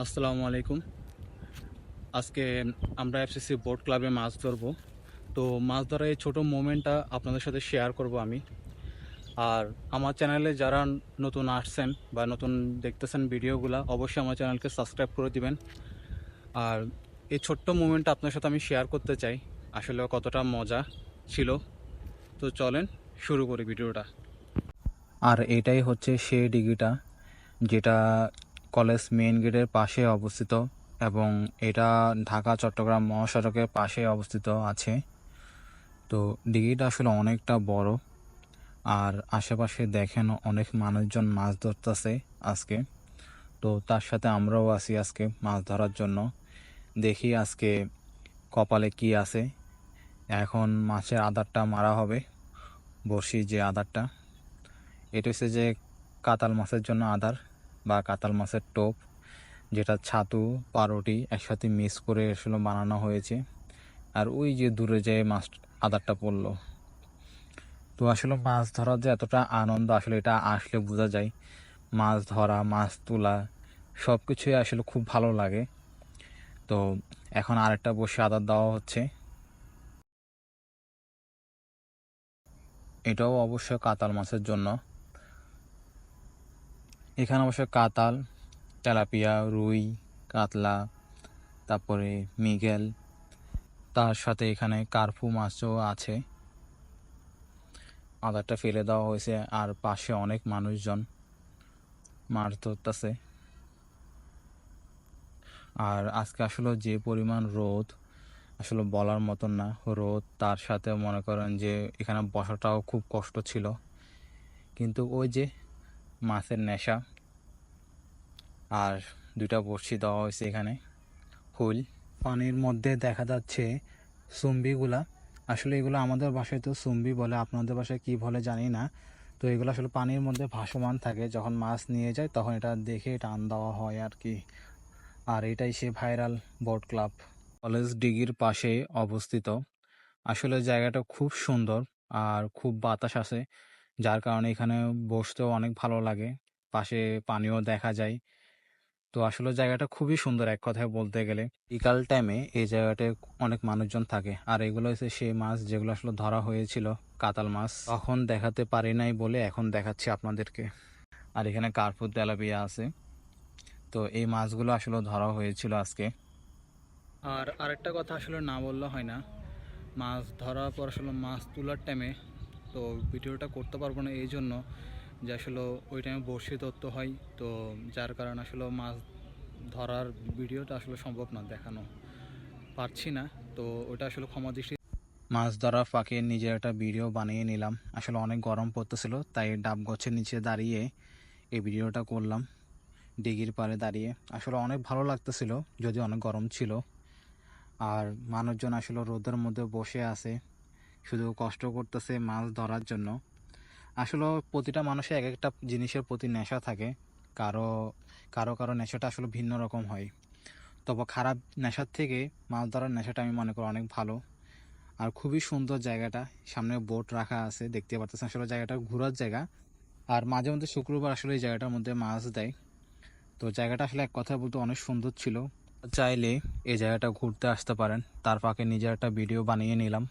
আসসালামু আলাইকুম। আজকে আমরা এফসিসি বোট ক্লাবে মাছ ধরবো। তো মাছ ধরার এই ছোটো মোমেন্টটা আপনাদের সাথে শেয়ার করব আমি। আর আমার চ্যানেলে যারা নতুন আসছেন বা নতুন দেখতেছেন ভিডিওগুলো, অবশ্যই আমার চ্যানেলকে সাবস্ক্রাইব করে দিবেন। আর এই ছোট্ট মোমেন্টটা আপনার সাথে আমি শেয়ার করতে চাই, আসলে কতটা মজা ছিল। তো চলেন শুরু করি ভিডিওটা। আর এটাই হচ্ছে সেই ডিগিটা, যেটা কলেজ মেইন গেটের পাশে অবস্থিত এবং এটা ঢাকা চট্টগ্রাম মহাসড়কের পাশে অবস্থিত আছে। তো দিঘিটা আসলে অনেকটা বড়। আর আশেপাশে দেখেন অনেক মানুষজন মাছ ধরতেছে আজকে। তো তার সাথে আমরাও আছি আজকে মাছ ধরার জন্য। দেখি আজকে কপালে কি আছে। এখন মাছের আদারটা মারা হবে, বড়শি যে আদারটা, এটা হচ্ছে যে কাতাল মাছের জন্য আদার বা কাতাল মাছের টোপ, যেটা ছাতু পাউরুটি একসাথে মিক্স করে আসলে বানানো হয়েছে। আর ওই যে দূরে যে মাছ আদারটা পড়লো। তো আসলে মাছ ধরার যে এতটা আনন্দ, আসলে এটা আসলে বোঝা যায়। মাছ ধরা, মাছ তোলা সব কিছুই আসলে খুব ভালো লাগে। তো এখন আরেকটা বসে আদার দেওয়া হচ্ছে। এটাও অবশ্য কাতাল মাছের জন্য। এখানে অবশ্য কাতাল, তেলাপিয়া, রুই, কাতলা, তারপরে মৃগেল, তার সাথে এখানে কার্পু মাছও আছে। আদারটা ফেলে দেওয়া হয়েছে আর পাশে অনেক মানুষজন মাছ ধরতেছে। আর আজকে আসলে যে পরিমাণ রোদ, আসলে বলার মতন না। রোদ, তার সাথে মনে করেন যে এখানে বসাটাও খুব কষ্ট ছিল, কিন্তু ওই যে মাছের নেশা। আর দুইটা বড়শি দেওয়া হয়েছে এখানে হুইল। পানির মধ্যে দেখা যাচ্ছে সুম্বিগুলা। আসলে এগুলো আমাদের বাসায় তো সুম্বি বলে, আপনাদের বাসায় কি বলে জানি না। তো এগুলো আসলে পানির মধ্যে ভাসমান থাকে, যখন মাছ নিয়ে যায় তখন এটা দেখে টান দেওয়া হয় আর কি। আর এটাই সে ভাইরাল বোট ক্লাব, কলেজ ডিগির পাশে অবস্থিত। আসলে জায়গাটা খুব সুন্দর আর খুব বাতাস আছে, যার কারণে এখানে বসতেও অনেক ভালো লাগে। পাশে পানিও দেখা যায়। তো আসলে জায়গাটা খুবই সুন্দর এক কথায় বলতে গেলে। বিকাল টাইমে এই জায়গাটায় অনেক মানুষজন থাকে। আর এগুলো হচ্ছে সেই মাছ যেগুলো আসলে ধরা হয়েছিল, কাতাল মাছ। তখন দেখাতে পারি নাই বলে এখন দেখাচ্ছি আপনাদেরকে। আর এখানে কার্পু, তেলাপিয়া আছে। তো এই মাছগুলো আসলে ধরা হয়েছিল আজকে। আর আরেকটা কথা আসলে না বললে হয় না, মাছ ধরার পর আসলে মাছ তোলার টাইমে তো ভিডিওটা করতে পারবো না, এই জন্য যে আসলে ওই টাইমে বড়শি ধরতে হয়। তো যার কারণে আসলে মাছ ধরার ভিডিওটা আসলে সম্ভব না, দেখানো পারছি না। তো ওটা আসলে ক্ষমা দৃষ্টি। মাছ ধরার ফাঁকে নিজে একটা ভিডিও বানিয়ে নিলাম। আসলে অনেক গরম পড়তেছিল, তাই ডাব গাছের নিচে দাঁড়িয়ে এই ভিডিওটা করলাম, দিঘির পাড়ে দাঁড়িয়ে। আসলে অনেক ভালো লাগতেছিল, যদি অনেক গরম ছিল। আর মানুষজন আসলে রোদের মধ্যে বসে আছে, শুধু কষ্ট করতেছে মাছ ধরার জন্য। আসলে প্রতিটা মানুষের এক একটা জিনিসের প্রতি নেশা থাকে। কারো কারো কারো নেশাটা আসলে ভিন্ন রকম হয়। তবে খারাপ নেশার থেকে মাছ ধরার নেশাটা আমি মনে করি অনেক ভালো। আর খুবই সুন্দর জায়গাটা, সামনে বোট রাখা আছে দেখতে পাচ্ছেন। আসলে জায়গাটা ঘোরার জায়গা। আর মাঝে মধ্যে শুক্রবার আসলে এই জায়গাটার মধ্যে মাছ দেয়। তো জায়গাটা আসলে এক কথা বলতে অনেক সুন্দর ছিল। চাইলে এই জায়গাটা ঘুরতে আসতে পারেন। তার ফাঁকে নিজের একটা ভিডিও বানিয়ে নিলাম।